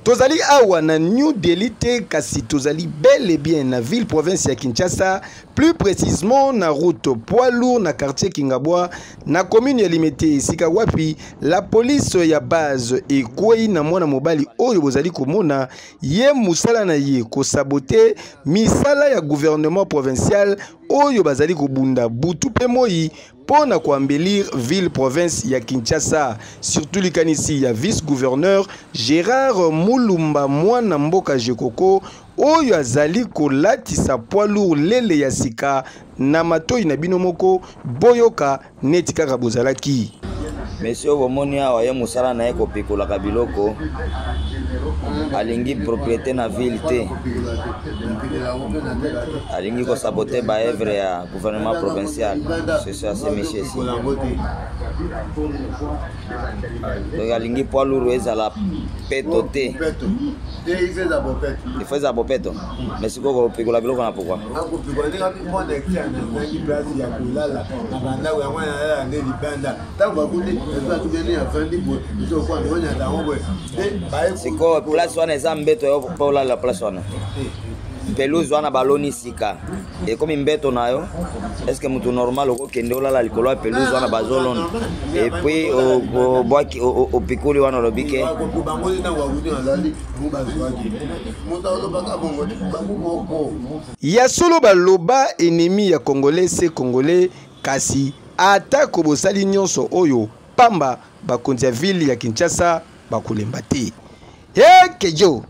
Tozali awa na New Delhi te kasi tozali bel et bien na ville province ya Kinshasa, plus précisément na route poids lourd na quartier Kingabwa na commune ya Limete sika wapi la police ya base ekwei na mwana mobali oyo bozali komona ye musala na ye ko saboter misala ya gouvernement provincial oyo bazali kobunda butu pe moi pona koambelire ville province ya Kinshasa, surtout likanisi ya vice-gouverneur Gérard Mulumba mwana mboka Jekoko oyo azali kolatisa poids lourd lele ya sika na matoi na bino moko boyoka neti kaka bozalaki. Monsieur bomoni awa ye musala na ye kopikola kabiloko alingi propriété na ville te, alingi ko saboter ba œuvre ya gouvernement provincial. C'est ça, c'est monsieur ici. Donc alingi poids lourd ezala peto te. Il fait ça bopeto. Mais si ko pikola biloko na pourquoi? C'est quoi place wana eza mbeto yo pola la place wana pelouse wana baloni sika et comme mbeto nayo est-ce que mutu normal oko kende olala likolo ya pelouse wana bazolona et puis au pikuli wana lobike ya solo baloba ennemi ya congolais c'est congolais kasi ata ko bosali nyonso oyo pamba bakonzi ya ville ya Kinshasa bakulemba te. Kejo